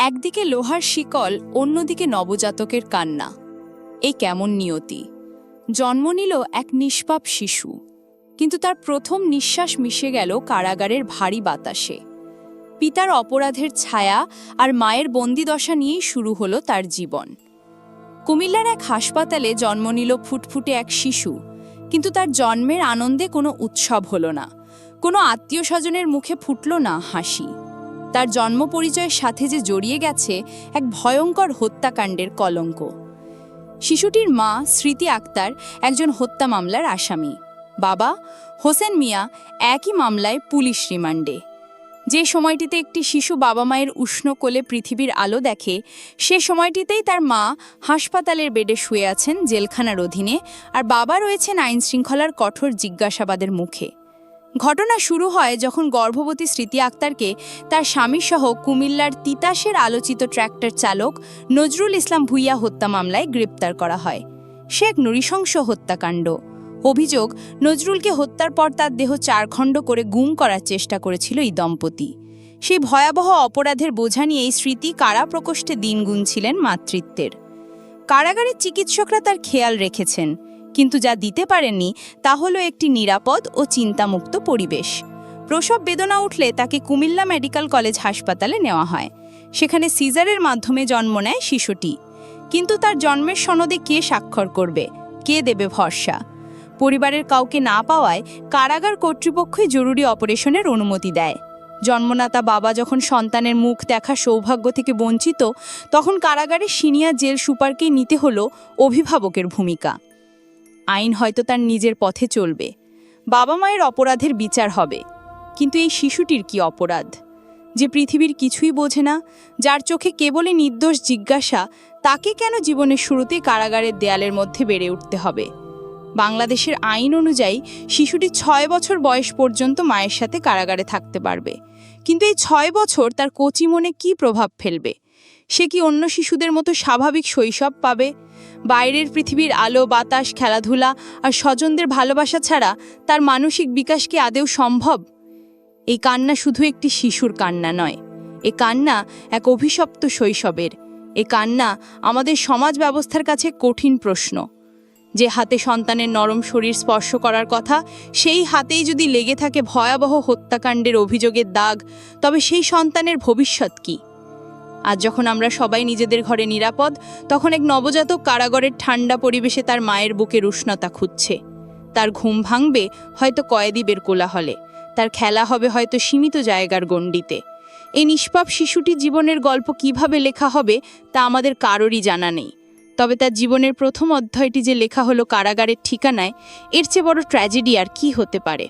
একদিকে লোহার শিকল, অন্যদিকে নবজাতকের কান্না। এই কেমন নিয়তি! জন্ম নিল এক নিষ্পাপ শিশু, কিন্তু তার প্রথম নিঃশ্বাস মিশে গেল কারাগারের ভারী বাতাসে। পিতার অপরাধের ছায়া আর মায়ের বন্দিদশা নিয়েই শুরু হলো তার জীবন। কুমিল্লার এক হাসপাতালে জন্ম নিল ফুটফুটে এক শিশু, কিন্তু তার জন্মের আনন্দে কোনো উৎসব হলো না, কোনো আত্মীয় স্বজনের মুখে ফুটল না হাসি। তার জন্ম পরিচয়ের সাথে যে জড়িয়ে গেছে এক ভয়ঙ্কর হত্যাকাণ্ডের কলঙ্ক। শিশুটির মা স্মৃতি আক্তার একজন হত্যা মামলার আসামি, বাবা হোসেন মিয়া একই মামলায় পুলিশ রিমান্ডে। যে সময়টিতে একটি শিশু বাবা মায়ের উষ্ণ কোলে পৃথিবীর আলো দেখে, সে সময়টিতেই তার মা হাসপাতালের বেডে শুয়ে আছেন জেলখানার অধীনে, আর বাবা রয়েছেন আইনশৃঙ্খলার কঠোর জিজ্ঞাসাবাদের মুখে। ঘটনা শুরু হয় যখন গর্ভবতী স্মৃতি আক্তারকে তার স্বামীসহ কুমিল্লার তিতাসের আলোচিত ট্র্যাক্টর চালক নজরুল ইসলাম ভূঁইয়া হত্যা মামলায় গ্রেপ্তার করা হয়। সে এক নৃশংস হত্যাকাণ্ড। অভিযোগ, নজরুলকে হত্যার পর তার দেহ 4 খণ্ড করে গুম করার চেষ্টা করেছিল এই দম্পতি। সেই ভয়াবহ অপরাধের বোঝা নিয়েই স্মৃতি কারা প্রকোষ্ঠে দিন গুনছিলেন মাতৃত্বের। কারাগারের চিকিৎসকরা তার খেয়াল রেখেছেন, কিন্তু যা দিতে পারেননি তা হলো একটি নিরাপদ ও চিন্তামুক্ত পরিবেশ। প্রসব বেদনা উঠলে তাকে কুমিল্লা মেডিকেল কলেজ হাসপাতালে নেওয়া হয়। সেখানে সিজারের মাধ্যমে জন্ম নেয় শিশুটি। কিন্তু তার জন্মের সনদে কে স্বাক্ষর করবে, কে দেবে ভরসা? পরিবারের কাউকে না পাওয়ায় কারাগার কর্তৃপক্ষই জরুরি অপারেশনের অনুমতি দেয়। জন্মদাতা বাবা যখন সন্তানের মুখ দেখা সৌভাগ্য থেকে বঞ্চিত, তখন কারাগারের সিনিয়র জেল সুপারকেই নিতে হলো অভিভাবকের ভূমিকা। আইন হয়তো তার নিজের পথে চলবে, বাবা মায়ের অপরাধের বিচার হবে, কিন্তু এই শিশুটির কি অপরাধ? যে পৃথিবীর কিছুই বোঝে না, যার চোখে কেবলই নির্দোষ জিজ্ঞাসা, তাকে কেন জীবনের শুরুতেই কারাগারের দেয়ালের মধ্যে বেড়ে উঠতে হবে? বাংলাদেশের আইন অনুযায়ী শিশুটি 6 বছর বয়স পর্যন্ত মায়ের সাথে কারাগারে থাকতে পারবে, কিন্তু এই 6 বছর তার কচি মনে কী প্রভাব ফেলবে? সে কি অন্য শিশুদের মতো স্বাভাবিক শৈশব পাবে? বাইরের পৃথিবীর আলো বাতাস, খেলাধুলা আর স্বজনদের ভালোবাসা ছাড়া তার মানসিক বিকাশ কি আদৌ সম্ভব? এই কান্না শুধু একটি শিশুর কান্না নয়, এ কান্না এক অভিশপ্ত শৈশবের। এ কান্না আমাদের সমাজ ব্যবস্থার কাছে কঠিন প্রশ্ন। যে হাতে সন্তানের নরম শরীর স্পর্শ করার কথা, সেই হাতেই যদি লেগে থাকে ভয়াবহ হত্যাকাণ্ডের অভিযোগের দাগ, তবে সেই সন্তানের ভবিষ্যৎ কি? আজ যখন আমরা সবাই নিজেদের ঘরে নিরাপদ, তখন এক নবজাতক কারাগারের ঠান্ডা পরিবেশে তার মায়ের বুকের উষ্ণতা খুঁজছে। তার ঘুম ভাঙবে হয়তো কয়েদিদের কোলাহলে, তার খেলা হবে হয়তো সীমিত জায়গার গণ্ডিতে। এই নিষ্পাপ শিশুটির জীবনের গল্প কিভাবে লেখা হবে তা আমাদের কারোরই জানা নেই। তবে তার জীবনের প্রথম অধ্যায়টি যে লেখা হলো কারাগারের ঠিকানায়, এর চেয়ে বড় ট্র্যাজেডি আর কি হতে পারে?